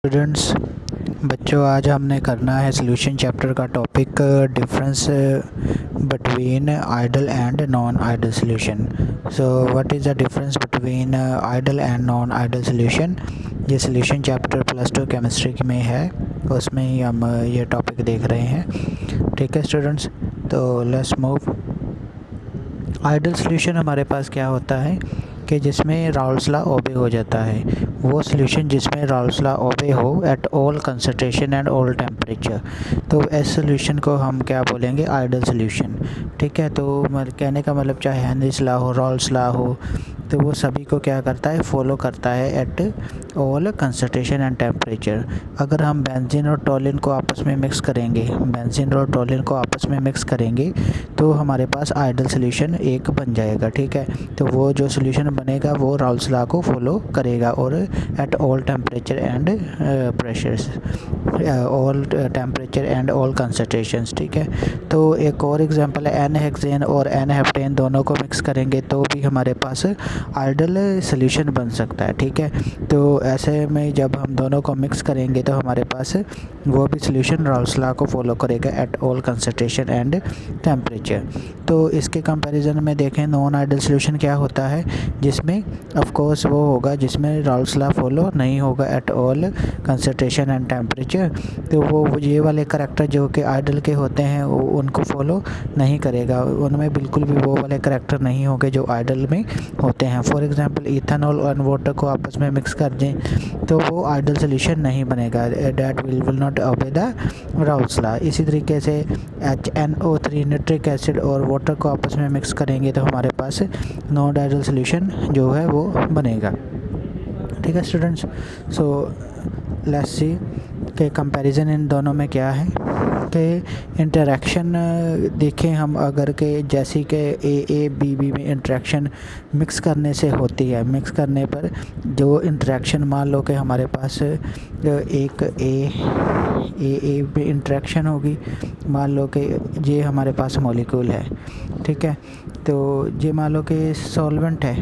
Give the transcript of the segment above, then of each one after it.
Students बच्चों, आज हमने करना है सॉल्यूशन चैप्टर का topic difference between ideal and non ideal solution. So what is the difference between ideal and non ideal solution. ये solution chapter +2 chemistry में है, उसमें ही हम ये टॉपिक देख रहे हैं। ठीक है स्टूडेंट्स, तो लेट्स मूव। आइडल सॉल्यूशन हमारे पास क्या होता है कि जिसमें राउल्स लॉ ओबे हो जाता है। वो सॉल्यूशन जिसमें राउल्स लॉ ओबे हो at all concentration and all temperature, तो इस सॉल्यूशन को हम क्या बोलेंगे, आइडल सॉल्यूशन। ठीक है, तो कहने का मतलब चाहे हेनरीज लॉ हो, राउल्स लॉ हो, तो वो सभी को क्या करता है, फॉलो करता है at all concentration and temperature. अगर हम बेंजीन और टोलिन को आपस में मिक्स करेंगे, बेंजीन और टोलिन को आपस में मिक्स करेंगे तो हमारे पास आइडल सॉल्यूशन एक बन जाएगा। ठीक है, तो वो जो सॉल्यूशन बनेगा वो राउल्स लॉ को फॉलो करेगा और at all temperature and pressures, all temperature and all concentrations. ठीक है, तो एक और एग्जांपल है एन हेक्सेन और एन हेप्टेन, दोनों को मिक्स करेंगे तो भी हमारे पास आइडल सॉल्यूशन बन सकता है। ठीक है, तो ऐसे में जब हम दोनों को मिक्स करेंगे तो हमारे पास वो भी सॉल्यूशन राउल्स लॉ को फॉलो करेगा at all concentration and temperature. तो इसके कंपैरिजन में देखें, नॉन आइडल सॉल्यूशन क्या होता है, जिसमें ऑफ कोर्स वो होगा जिसमें राउल्स लॉ फॉलो नहीं होगा at all concentration and temperature. तो वो ये वाले करैक्टर जो कि आइडल के होते हैं वो उनको फॉलो नहीं करेगा, उनमें बिल्कुल भी वो वाले करैक्टर नहीं होंगे जो आइडल में होते हैं। फॉर एग्जांपल इथेनॉल और वाटर को आपस में मिक्स कर दें तो वो आइडल सॉल्यूशन नहीं बनेगा, that will not obey the Raoult's law. इसी तरीके से HNO3 नाइट्रिक एसिड और वाटर को आपस में मिक्स करेंगे तो हमारे पास नॉन आइडल सॉल्यूशन जो है वो बनेगा। ठीक है स्टूडेंट्स, सो लेट्स सी के कंपैरिजन इन दोनों में क्या है कि इंटरेक्शन देखें हम, अगर के जैसी कि ए बी में इंटरेक्शन मिक्स करने से होती है, मिक्स करने पर जो इंटरेक्शन, मान लो कि हमारे पास एक ए में इंटरेक्शन होगी, मान लो कि ये हमारे पास मॉलिक्यूल है। ठीक है, तो ये मान लो कि सॉल्वेंट है,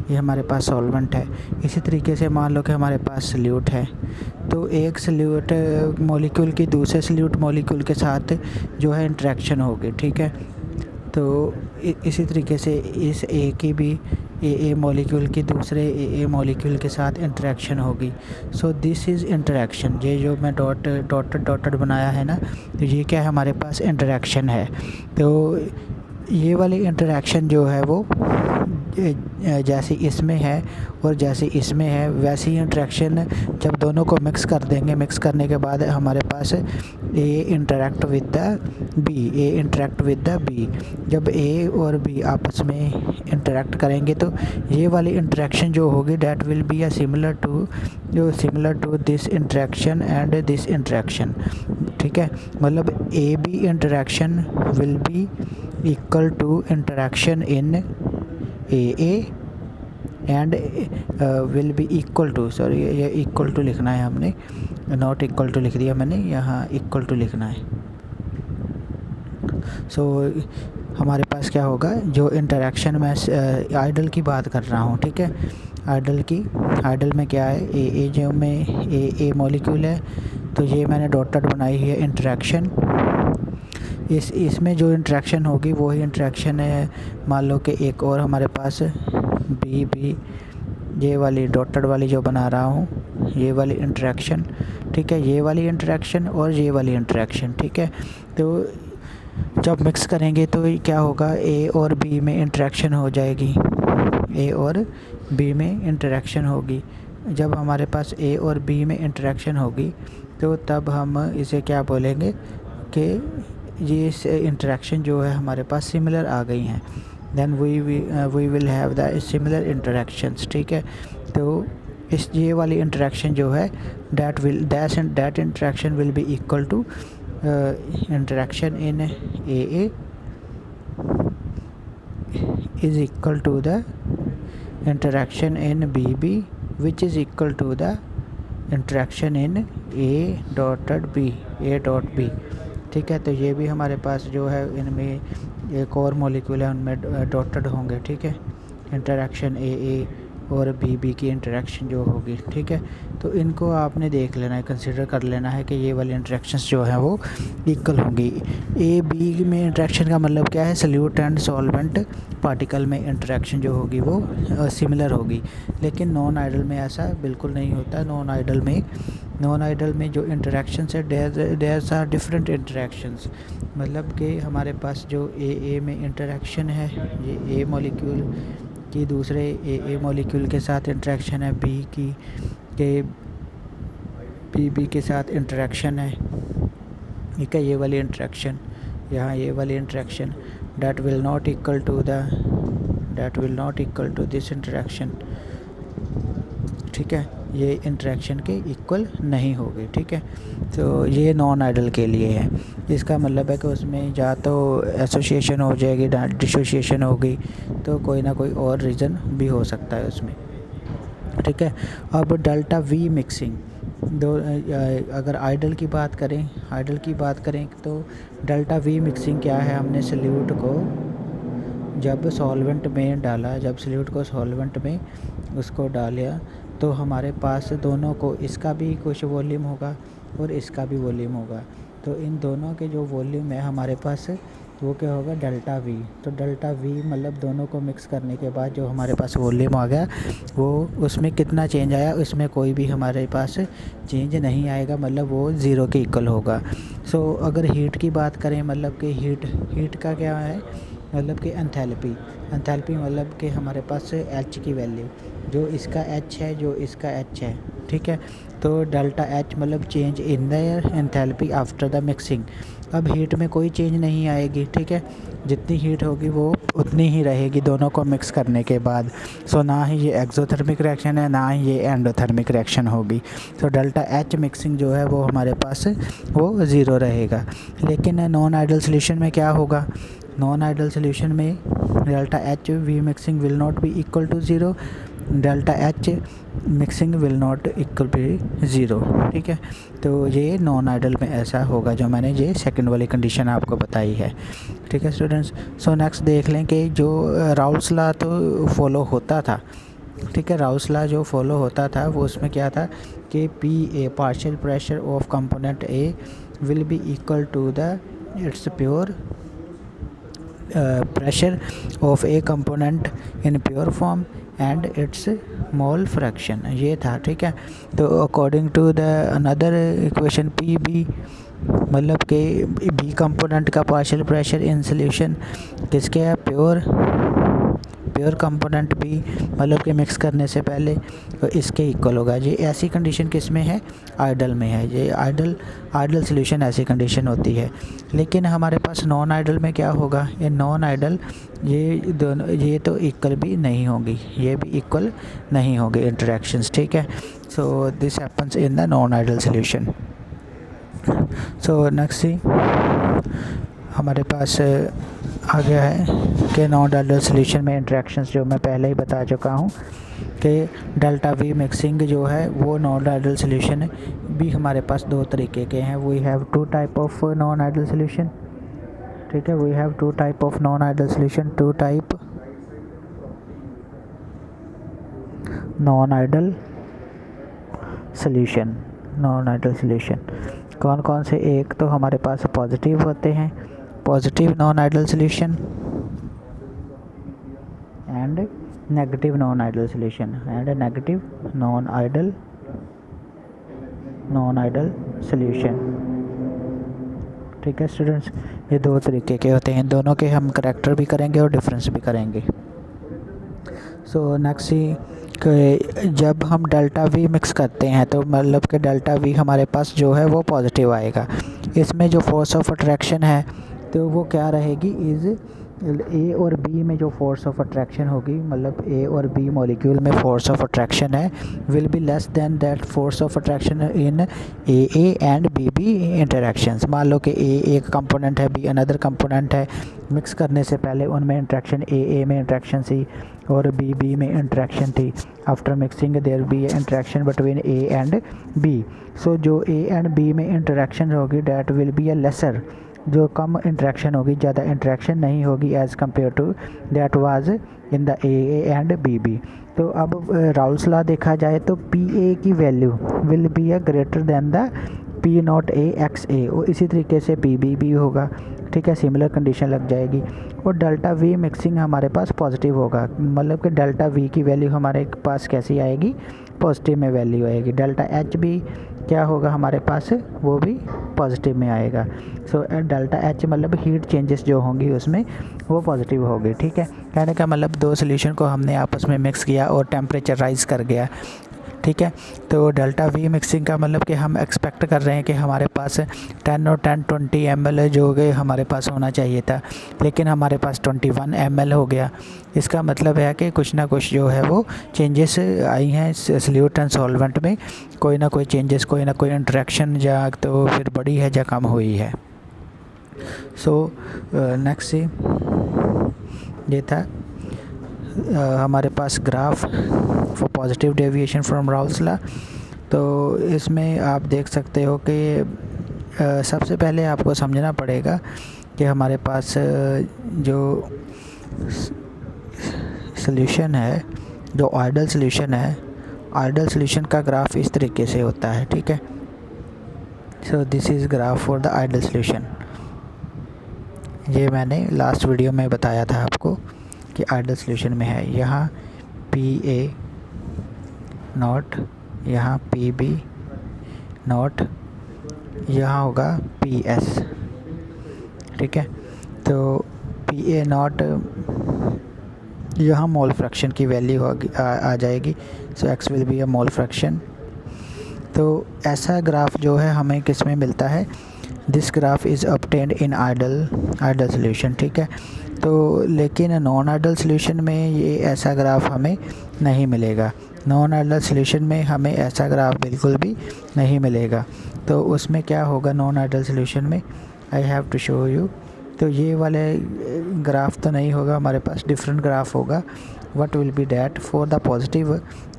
ये हमारे पास सॉल्वेंट है। इसी तरीके से मान लो कि हमारे पास सल्यूट है, तो एक सल्यूट मॉलिक्यूल की दूसरे सल्यूट मॉलिक्यूल के साथ जो है इंटरेक्शन होगी। ठीक है, तो इसी तरीके से इस ए की भी ए मॉलिक्यूल की दूसरे ए मॉलिक्यूल के साथ इंटरेक्शन होगी। So this is interaction. ये जो मैं डॉटेड बनाया है ना, तो ये क्या है, हमारे पास इंटरेक्शन है। तो ये वाली इंटरेक्शन जो है वो जैसे इसमें है और जैसे इसमें है वैसी इंटरेक्शन जब दोनों को मिक्स कर देंगे, मिक्स करने के बाद हमारे पास A interact with the B, A interact with the B. जब ए और बी आपस में इंटरेक्ट करेंगे तो ये वाली इंटरेक्शन जो होगी that will be a similar to this interaction and this interaction. ठीक है, मतलब A B interaction will be equal to interaction in A and will be equal to, sorry ये इक्वल टू लिखना है हमने, नॉट इक्वल टू लिख दिया मैंने, यहाँ इक्वल टू लिखना है। सो हमारे पास क्या होगा, जो इंटरेक्शन में आइडल की बात कर रहा हूँ। ठीक है, आइडल में क्या है, ए जो में ए मॉलिक्यूल है, तो ये मैंने डॉटेड बनाई है इंटरेक्शन। इसमें जो इंटरेक्शन होगी वही इंटरेक्शन है, मान लो कि एक और हमारे पास बी, ये वाली डॉटेड वाली जो बना रहा हूँ, ये वाली इंटरेक्शन। ठीक है, ये वाली इंटरेक्शन और ये वाली इंटरेक्शन। ठीक है, तो जब मिक्स करेंगे तो क्या होगा, ए और बी में इंटरेक्शन हो जाएगी, ए और बी में इंटरेक्शन होगी। जब हमारे पास ए और बी में इंटरेक्शन होगी तो तब हम इसे क्या बोलेंगे कि ये इंटरेक्शन जो है हमारे पास सिमिलर आ गई हैं, then we will have the similar interactions. ठीक है, तो इस ये वाली इंटरेक्शन जो है that interaction will be equal to interaction in A is equal to the interaction in B which is equal to the interaction in A dot B. ठीक है, तो ये भी हमारे पास जो है, इनमें एक और मॉलिक्यूल है उनमें डॉटेड होंगे। ठीक है, इंटरेक्शन ए और बी की इंटरेक्शन जो होगी, ठीक है। तो इनको आपने देख लेना है, कंसिडर कर लेना है कि ये वाली इंटरेक्शंस जो हैं वो इक्वल होंगी। ए बी में इंटरेक्शन का मतलब क्या है, सल्यूट एंड सॉल्वेंट पार्टिकल में इंटरेक्शन जो होगी वो सिमिलर होगी। लेकिन नॉन आइडल में ऐसा बिल्कुल नहीं होता। नॉन आइडल में जो इंटरेक्शंस है देयर आर डिफरेंट इंटरेक्शंस। मतलब कि हमारे पास जो ए में इंटरेक्शन है, ये ए मॉलिक्यूल की दूसरे ए मॉलिक्यूल के साथ इंटरेक्शन है, बी की के बी के साथ इंटरेक्शन है, ठीक है। ये वाली इंटरेक्शन, यहाँ ये वाली interaction that will not equal to this interaction, ठीक है। ये इंटरेक्शन के इक्वल नहीं होगी, ठीक है। तो ये नॉन आइडल के लिए है। इसका मतलब है कि उसमें या तो एसोसिएशन हो जाएगी, डिसोसिएशन होगी, तो कोई ना कोई और रीज़न भी हो सकता है उसमें, ठीक है। अब डेल्टा वी मिक्सिंग, अगर आइडल की बात करें तो डेल्टा वी मिक्सिंग क्या है, हमने सल्यूट को जब सॉल्वेंट में उसको डाला तो हमारे पास दोनों को, इसका भी कुछ वॉल्यूम होगा और इसका भी वॉल्यूम होगा। तो इन दोनों के जो वॉल्यूम है हमारे पास वो क्या होगा, डेल्टा वी। तो डेल्टा वी मतलब दोनों को मिक्स करने के बाद जो हमारे पास वॉल्यूम आ गया वो, उसमें कितना चेंज आया, उसमें कोई भी हमारे पास चेंज नहीं आएगा, मतलब वो ज़ीरो के इक्वल होगा। सो अगर हीट की बात करें, मतलब कि हीट का क्या है, मतलब कि एंथैल्पी मतलब कि हमारे पास एच की वैल्यू, जो इसका एच है जो इसका एच है, ठीक है। तो डेल्टा एच मतलब change in the enthalpy after the mixing. अब हीट में कोई चेंज नहीं आएगी, ठीक है। जितनी हीट होगी वो उतनी ही रहेगी दोनों को मिक्स करने के बाद। सो ना ही ये एक्सोथर्मिक रिएक्शन है, ना ही ये एंडोथर्मिक रिएक्शन होगी। तो डेल्टा एच मिक्सिंग जो है वो हमारे पास वो ज़ीरो रहेगा। लेकिन नॉन आइडल सोल्यूशन में क्या होगा, नॉन आइडल सोल्यूशन में delta H V mixing will not be equal to zero, delta H mixing will not equal be zero, ठीक है। तो ये नॉन आइडल में ऐसा होगा, जो मैंने ये सेकंड वाली कंडीशन आपको बताई है, ठीक है स्टूडेंट्स। सो नेक्स्ट देख लें कि जो राउल्स लॉ तो फॉलो होता था, ठीक है। राउल्स लॉ जो फॉलो होता था वो उसमें क्या था कि P A partial pressure of component A will be equal to the its pure pressure of a component in pure form and its mole fraction, ये था, ठीक है। तो according to the another equation P B, मतलब कि B component का partial pressure in solution किसके है, प्योर कंपोनेंट बी, मतलब कि मिक्स करने से पहले तो इसके इक्वल होगा। ये ऐसी कंडीशन किस में है, आइडल में है। ये आइडल सोल्यूशन ऐसी कंडीशन होती है। लेकिन हमारे पास नॉन आइडल में क्या होगा, ये नॉन आइडल ये दोनों ये तो इक्वल भी नहीं होगी, ये भी इक्वल नहीं होगी इंटरेक्शंस, ठीक है। So this happens in the non ideal solution. So next see हमारे पास आ गया है कि नॉन आइडल सोल्यूशन में इंटरेक्शंस जो मैं पहले ही बता चुका हूँ कि डेल्टा वी मिक्सिंग जो है वो नॉन आइडल सोल्यूशन भी हमारे पास दो तरीके के हैं। We have two type of non ideal solution, ठीक है। We have two type of non ideal solution, two type non ideal solution. कौन कौन से, एक तो हमारे पास पॉजिटिव होते हैं, positive non ideal solution and negative non ideal solution and negative non ideal solution, ठीक है स्टूडेंट्स। ये दो तरीके के होते हैं, दोनों के हम करैक्टर भी करेंगे और डिफरेंस भी करेंगे। सो नेक्स्ट जब हम डेल्टा वी मिक्स करते हैं तो मतलब कि डेल्टा वी हमारे पास जो है वो पॉजिटिव आएगा। इसमें जो फोर्स ऑफ अट्रैक्शन है तो वो क्या रहेगी, इज़ ए और बी में जो फोर्स ऑफ अट्रैक्शन होगी, मतलब ए और बी मॉलिक्यूल में फोर्स ऑफ अट्रैक्शन है, will be less than that force of attraction in A and B interactions. मान लो कि ए एक कंपोनेंट है, बी अनदर कंपोनेंट है, मिक्स करने से पहले उनमें इंटरेक्शन ए में इंटरेक्शन थी और बी में इंटरेक्शन थी। After mixing there be interaction between A and B. So जो ए एंड बी में इंटरेक्शन होगी that will be a lesser, जो कम इंटरेक्शन होगी, ज़्यादा इंटरेक्शन नहीं होगी as compare to that was in the AA and BB। तो अब राउल्स लॉ देखा जाए तो PA की value will be a greater than the P0 A XA, और इसी तरीके से PB भी होगा, ठीक है, सिमिलर कंडीशन लग जाएगी। और डेल्टा V मिक्सिंग हमारे पास पॉजिटिव होगा, मतलब कि डेल्टा V की वैल्यू हमारे पास कैसी आएगी, पॉजिटिव में वैल्यू आएगी। डेल्टा H भी क्या होगा हमारे पास, वो भी पॉजिटिव में आएगा। सो डेल्टा H मतलब हीट चेंजेस जो होंगी उसमें वो पॉजिटिव होगी, ठीक है। कहने का मतलब दो सोल्यूशन को हमने आपस में मिक्स किया और टेम्परेचर राइज कर गया, ठीक है। तो डेल्टा V मिक्सिंग का मतलब कि हम एक्सपेक्ट कर रहे हैं कि हमारे पास 10 और 10-20 ml जो कि हमारे पास होना चाहिए था, लेकिन हमारे पास 21 ml हो गया। इसका मतलब है कि कुछ ना कुछ जो है वो चेंजेस आई हैं सॉल्यूट एंड सॉल्वेंट में, कोई ना कोई चेंजेस, कोई ना कोई इंटरेक्शन या तो फिर बढ़ी है या कम हुई है। सो नेक्स्ट ये था हमारे पास graph for positive deviation from Raoult's law. तो इसमें आप देख सकते हो कि सबसे पहले आपको समझना पड़ेगा कि हमारे पास जो सॉल्यूशन है, जो आइडियल सॉल्यूशन है, आइडियल सॉल्यूशन का ग्राफ इस तरीके से होता है, ठीक है। So this is graph for the ideal solution. ये मैंने लास्ट वीडियो में बताया था आपको कि आइडियल सॉल्यूशन में है, यहाँ PA नॉट, यहाँ PB नॉट, यहाँ होगा PS, ठीक है। तो PA नॉट यहाँ मोल फ्रैक्शन की वैल्यू आ जाएगी। सो X will be a mole fraction. तो ऐसा ग्राफ जो है हमें किस में मिलता है, this graph is obtained in ideal solution, ठीक है। तो लेकिन नॉन आइडियल सॉल्यूशन में ये ऐसा ग्राफ हमें नहीं मिलेगा। नॉन आइडियल सॉल्यूशन में हमें ऐसा ग्राफ बिल्कुल भी नहीं मिलेगा। तो उसमें क्या होगा नॉन आइडियल सॉल्यूशन में, I have to show you. तो ये वाले ग्राफ तो नहीं होगा हमारे पास, डिफरेंट ग्राफ होगा। What will be that for the positive,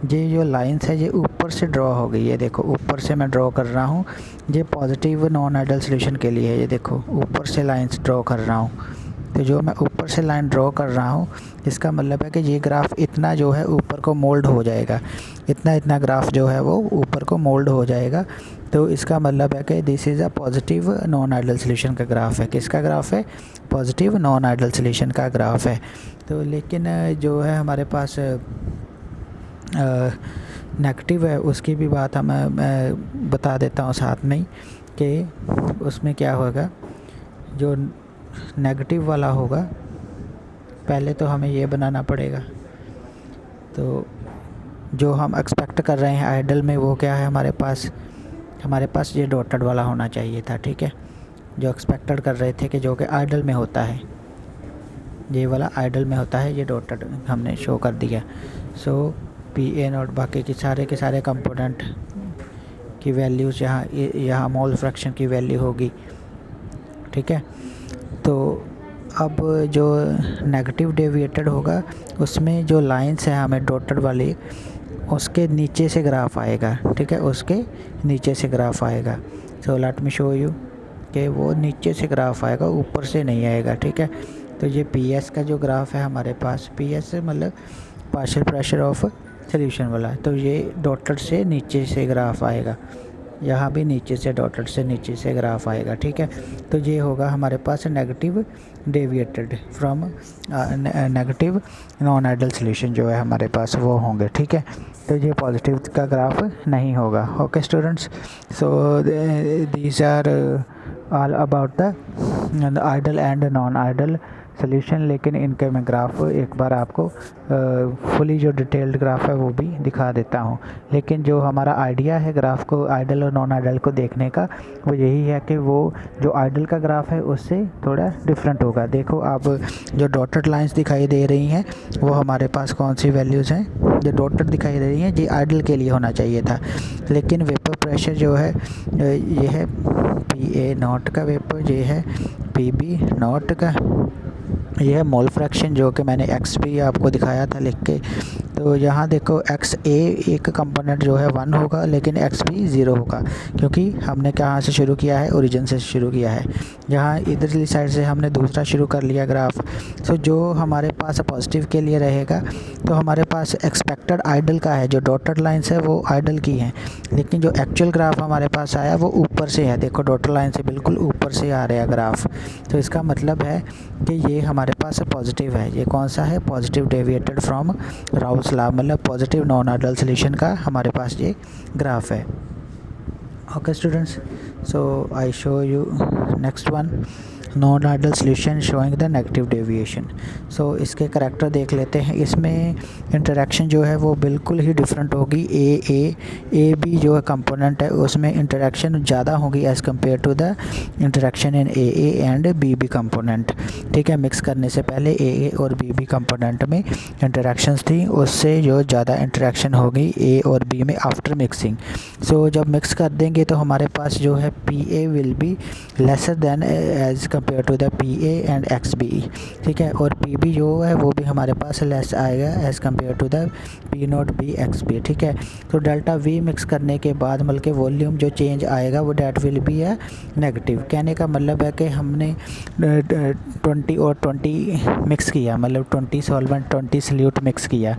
ये जो लाइंस है ये ऊपर से ड्रॉ हो गई, ये देखो ऊपर से मैं ड्रॉ कर रहा हूँ, ये पॉजिटिव नॉन आइडियल सॉल्यूशन के लिए है। ये देखो ऊपर से लाइंस ड्रॉ कर रहा हूँ। तो जो मैं ऊपर से लाइन ड्रॉ कर रहा हूँ इसका मतलब है कि ये ग्राफ इतना जो है ऊपर को मोल्ड हो जाएगा, इतना ग्राफ जो है वो ऊपर को मोल्ड हो जाएगा। तो इसका मतलब है कि this is a positive non ideal solution का ग्राफ है। किसका ग्राफ है, पॉजिटिव नॉन आइडियल सॉल्यूशन का ग्राफ है। तो लेकिन जो है हमारे पास नेगेटिव है उसकी भी बात मैं बता देता हूँ साथ में ही कि उसमें क्या होगा। जो नेगेटिव वाला होगा पहले तो हमें ये बनाना पड़ेगा। तो जो हम एक्सपेक्ट कर रहे हैं आइडियल में वो क्या है, हमारे पास ये डॉटेड वाला होना चाहिए था, ठीक है। जो एक्सपेक्टेड कर रहे थे कि जो कि आइडियल में होता है, ये वाला आइडियल में होता है, ये डॉटेड हमने शो कर दिया। सो PA नॉट बाकी के सारे कंपोनेंट की वैल्यूज़ यहाँ मोल फ्रैक्शन की वैल्यू होगी, ठीक है। तो अब जो नेगेटिव डेविएटेड होगा उसमें जो लाइंस है हमें डॉटेड वाली, उसके नीचे से ग्राफ आएगा, ठीक है, उसके नीचे से ग्राफ आएगा। So let me show you कि वो नीचे से ग्राफ आएगा, ऊपर से नहीं आएगा, ठीक है। तो ये PS का जो ग्राफ है हमारे पास, PS मतलब पार्शियल प्रेशर ऑफ सॉल्यूशन वाला, तो ये डॉटेड से नीचे से ग्राफ आएगा, यहाँ भी नीचे से डॉटेड से नीचे से ग्राफ आएगा, ठीक है। तो ये होगा हमारे पास negative deviated from negative non ideal solution जो है हमारे पास वो होंगे, ठीक है। तो ये पॉजिटिव का ग्राफ नहीं होगा। Okay students, so these are all about the ideal and non ideal solution. लेकिन इनके मैं ग्राफ एक बार आपको फुली जो डिटेल्ड ग्राफ है वो भी दिखा देता हूँ। लेकिन जो हमारा आइडिया है ग्राफ को आइडियल और नॉन आइडियल को देखने का, वो यही है कि वो जो आइडियल का ग्राफ है उससे थोड़ा डिफरेंट होगा। देखो आप जो डॉटेड लाइंस दिखाई दे रही हैं वो हमारे पास कौन सी वैल्यूज़ हैं, जो डॉटेड दिखाई दे रही हैं ये आइडियल के लिए होना चाहिए था। लेकिन वेपर प्रेशर जो है ये है PA नॉट का वेपर, ये है PB नॉट का, ये है मोल फ्रैक्शन, जो कि मैंने एक्स भी आपको दिखाया था लिख के। तो यहाँ देखो एक्स ए एक कंपोनेंट जो है 1 होगा, लेकिन एक्स बी 0 होगा, क्योंकि हमने कहाँ से शुरू किया है, ओरिजिन से शुरू किया है। यहाँ इधरली साइड से हमने दूसरा शुरू कर लिया ग्राफ। तो जो हमारे पास पॉजिटिव के लिए रहेगा, तो हमारे पास एक्सपेक्टेड आइडल का है, जो डॉटेड लाइन्स है वो आइडल की हैं, लेकिन जो एक्चुअल ग्राफ हमारे पास आया वो ऊपर से है। देखो डॉटेड लाइन से बिल्कुल ऊपर से आ रहा है ग्राफ, तो इसका मतलब है कि ये हमारे पास पॉजिटिव है। ये कौन सा है, positive deviated from Raoult's law, मतलब पॉजिटिव नॉन आइडल सॉल्यूशन का हमारे पास ये ग्राफ है। Okay students, so I show you next one, non ideal solution showing the negative deviation. So इसके करैक्टर देख लेते हैं। इसमें इंटरेक्शन जो है वो बिल्कुल ही डिफरेंट होगी। ए बी जो है कंपोनेंट है, उसमें इंटरेक्शन ज़्यादा होगी as compare to the interaction in A and B component. ठीक है, मिक्स करने से पहले ए और बी कंपोनेंट में इंटरेक्शंस थी, उससे जो ज़्यादा इंटरेक्शन होगी ए और बी में आफ्टर मिक्सिंग। सो जब मिक्स कर देंगे तो हमारे पास जो है P A will be lesser than as compare to the P A and X B. ठीक है, और पी बी जो है वो भी हमारे पास लेस आएगा as compare to the P nought B X B. ठीक है, तो डेल्टा वी मिक्स करने के बाद बल्कि वॉल्यूम जो चेंज आएगा वो डेट विल बी है नेगेटिव। कहने का मतलब है कि हमने 20 और 20 मिक्स किया, मतलब 20 सॉल्वेंट 20 सल्यूट मिक्स किया।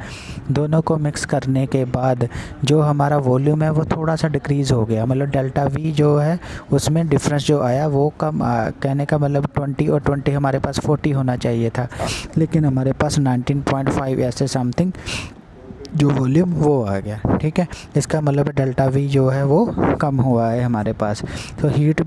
दोनों को मिक्स करने के बाद जो हमारा वॉल्यूम है वो थोड़ा सा डिक्रीज़ हो गया, मतलब डेल्टा वी जो है उसमें डिफरेंस जो आया वो कम कहने का मतलब 20 और 20 हमारे पास 40 होना चाहिए था, लेकिन हमारे पास 19.5 ऐसे समथिंग जो वॉल्यूम वो आ गया। ठीक है, इसका मतलब डेल्टा वी जो है वो कम हुआ है हमारे पास। तो हीट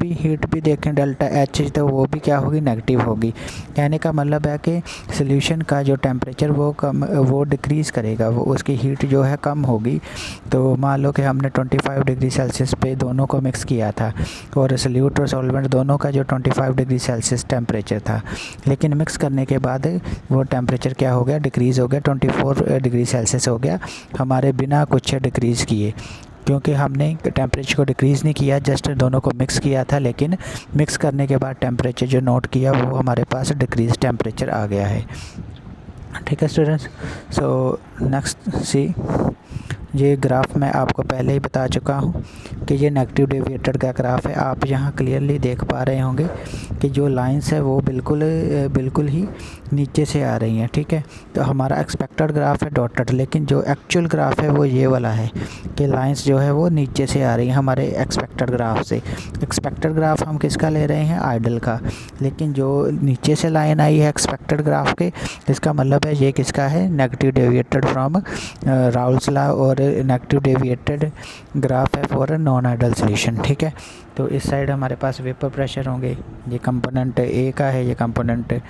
भी देखें डेल्टा एच, तो वो भी क्या होगी, नेगेटिव होगी। कहने का मतलब है कि सॉल्यूशन का जो टेम्परेचर वो डिक्रीज़ करेगा, वो उसकी हीट जो है कम होगी। तो मान लो कि हमने 25 डिग्री सेल्सियस पे दोनों को मिक्स किया था, और सल्यूट और सॉल्वेंट दोनों का जो 25 डिग्री सेल्सियस टेम्परेचर था, लेकिन मिक्स करने के बाद वो टेम्परेचर क्या हो गया, डिक्रीज़ हो गया, 24 डिग्री सेल्सियस हो गया हमारे बिना कुछ डिक्रीज़ किए, क्योंकि हमने टेम्परेचर को डिक्रीज़ नहीं किया, जस्ट दोनों को मिक्स किया था, लेकिन मिक्स करने के बाद टेम्परेचर जो नोट किया वो हमारे पास डिक्रीज़ टेम्परेचर आ गया है। ठीक है स्टूडेंट्स, सो नेक्स्ट सी, ये ग्राफ मैं आपको पहले ही बता चुका हूँ कि ये नेगेटिव डेविएटेड का ग्राफ है। आप यहाँ क्लियरली देख पा रहे होंगे कि जो लाइंस है वो बिल्कुल ही नीचे से आ रही हैं। ठीक है, तो हमारा एक्सपेक्टेड ग्राफ है डॉटेड, लेकिन जो एक्चुअल ग्राफ है वो ये वाला है कि लाइंस जो है वो नीचे से आ रही हैं हमारे एक्सपेक्टेड ग्राफ से। एक्सपेक्टेड ग्राफ हम किसका ले रहे हैं, आइडल का, लेकिन जो नीचे से लाइन आई है एक्सपेक्टेड ग्राफ के, इसका मतलब है ये किसका है, negative deviated from Raoult's law, और नेगेटिव डेविएटेड ग्राफ है फॉर नॉन आइडल सॉल्यूशन। ठीक है, तो इस साइड हमारे पास वेपर प्रेशर होंगे, ये कंपोनेंट ए का है, ये कंपोनेंट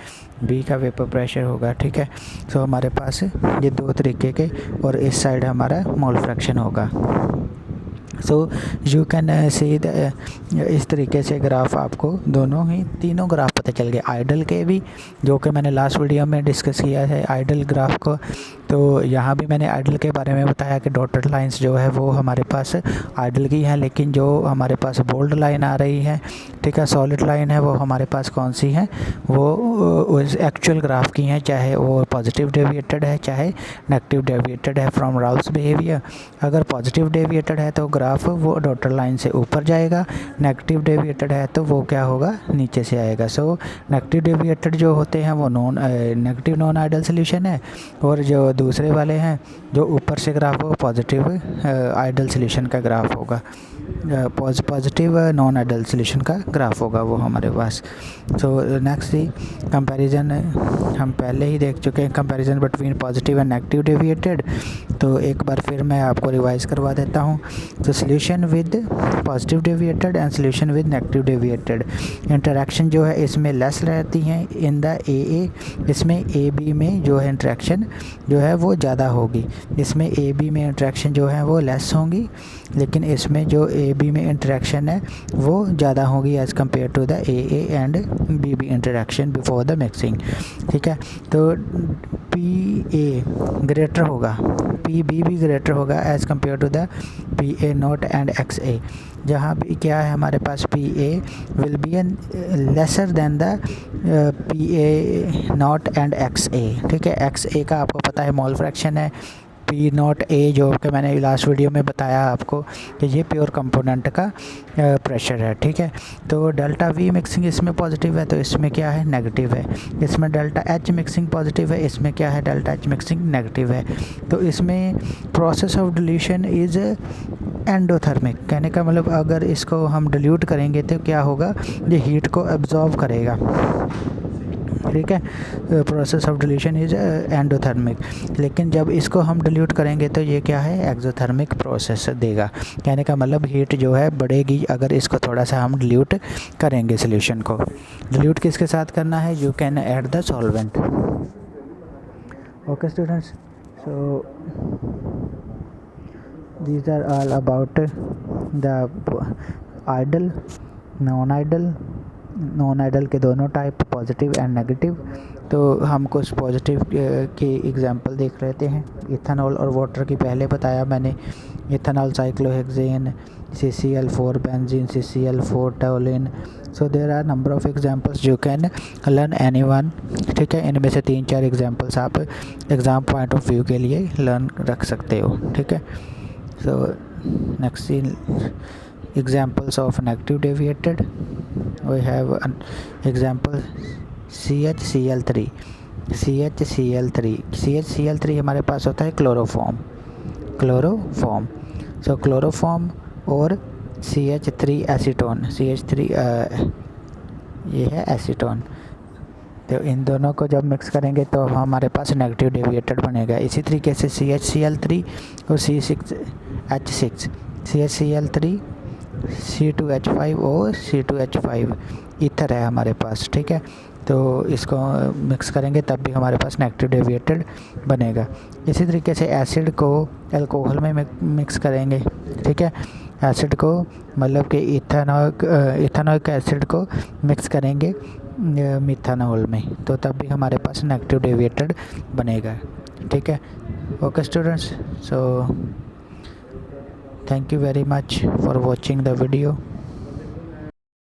बी का वेपर प्रेशर होगा। ठीक है, तो हमारे पास ये दो तरीके के, और इस साइड हमारा मोल फ्रैक्शन होगा। सो यू कैन सी इस तरीके से ग्राफ आपको दोनों ही तीनों ग्राफ पता चल गए, आइडल के भी, जो कि मैंने लास्ट वीडियो में डिस्कस किया है आइडल ग्राफ को। तो यहाँ भी मैंने आइडल के बारे में बताया कि डॉटेड लाइंस जो है वो हमारे पास आइडल की है, लेकिन जो हमारे पास बोल्ड लाइन आ रही है, ठीक है, सॉलिड लाइन है, वो हमारे पास कौन सी है, वो एक्चुअल ग्राफ की हैं, चाहे वो पॉजिटिव डेविएटेड है चाहे नेगेटिव डेविएटेड है फ्रॉम राउल्स बिहेवियर। अगर पॉजिटिव डेविएटेड है तो ग्राफ वो डॉटेड लाइन से ऊपर जाएगा, नेगेटिव डेविएटेड है तो वो क्या होगा, नीचे से आएगा। सो नेगेटिव डेविएटेड जो होते हैं वो नेगेटिव नॉन आइडल सॉल्यूशन है, और जो दूसरे वाले हैं जो ऊपर से ग्राफ हो पॉजिटिव आइडल सॉल्यूशन का ग्राफ होगा, पॉजिटिव नॉन आइडल सॉल्यूशन का ग्राफ होगा वो हमारे पास। सो नेक्स्ट सी कंपैरिजन, हम पहले ही देख चुके हैं comparison between positive and negative deviated. तो एक बार फिर मैं आपको रिवाइज करवा देता हूँ। तो solution with positive deviated and solution with negative deviated, interaction जो है इसमें लेस रहती हैं इन द ए, इसमें ए बी में जो है इंटरेक्शन जो है वो ज़्यादा होगी, इसमें ए बी में इंटरेक्शन जो है वो लेस होंगी, लेकिन इसमें जो ए बी में इंटरेक्शन है वो ज़्यादा होगी as compare to the A and B interaction before the mixing. ठीक है, तो पी ए ग्रेटर होगा, पी बी भी ग्रेटर होगा as compare to the P A not and X A, जहाँ भी क्या है हमारे पास P A will be an lesser than the P A not and X A. ठीक है, एक्स ए का आपको पता है मोल फ्रैक्शन है, पी नॉट ए जो कि मैंने लास्ट वीडियो में बताया आपको कि ये प्योर कंपोनेंट का प्रेशर है। ठीक है, तो डेल्टा वी मिक्सिंग इसमें पॉजिटिव है तो इसमें क्या है नेगेटिव है, इसमें डेल्टा एच मिक्सिंग पॉजिटिव है, इसमें क्या है डेल्टा एच मिक्सिंग नेगेटिव है। तो इसमें process of dilution is endothermic, कहने का मतलब अगर इसको हम डिल्यूट करेंगे तो क्या होगा, ये हीट को एब्जॉर्ब करेगा। ठीक है, process of dilution is endothermic, लेकिन जब इसको हम डिल्यूट करेंगे तो ये क्या है एक्सोथर्मिक प्रोसेस देगा। कहने का मतलब हीट जो है बढ़ेगी अगर इसको थोड़ा सा हम डिल्यूट करेंगे सॉल्यूशन को। डिल्यूट किसके साथ करना है, you can add the solvent. Okay students, so these are all about the idle non idol के दोनों टाइप पॉजिटिव एंड नेगेटिव। तो हम कुछ पॉजिटिव के एग्जांपल देख लेते हैं। इथेनॉल और वाटर की पहले बताया मैंने, ethanol cyclohexane, CCl4 benzene, CCl4 toluene. So there are number of examples you can learn anyone. ठीक है, इनमें से 3-4 एग्जांपल्स आप एग्ज़ाम पॉइंट ऑफ व्यू के लिए लर्न रख सकते हो। ठीक है, so next examples of negative deviated, we have an example CHCl3। CHCl3 हमारे पास होता है क्लोरोफॉर्म। सो क्लोरोफॉर्म और CH3 एसीटोन, CH3 ये है एसीटोन। तो इन दोनों को जब मिक्स करेंगे तो हमारे पास नेगेटिव डेविएटेड बनेगा। इसी तरीके से CHCl3 और C6H6, CHCl3 C2H5 और C2H5 ईथर है हमारे पास। ठीक है, तो इसको मिक्स करेंगे तब भी हमारे पास नेगेटिव डेविएटेड बनेगा। इसी तरीके से एसिड को अल्कोहल में मिक्स करेंगे। ठीक है, एसिड को मतलब कि इथेनॉइक एसिड को मिक्स करेंगे मिथेनॉल में, तो तब भी हमारे पास नेगेटिव डेविएटेड बनेगा। ठीक है, okay students, so thank you very much for watching the video.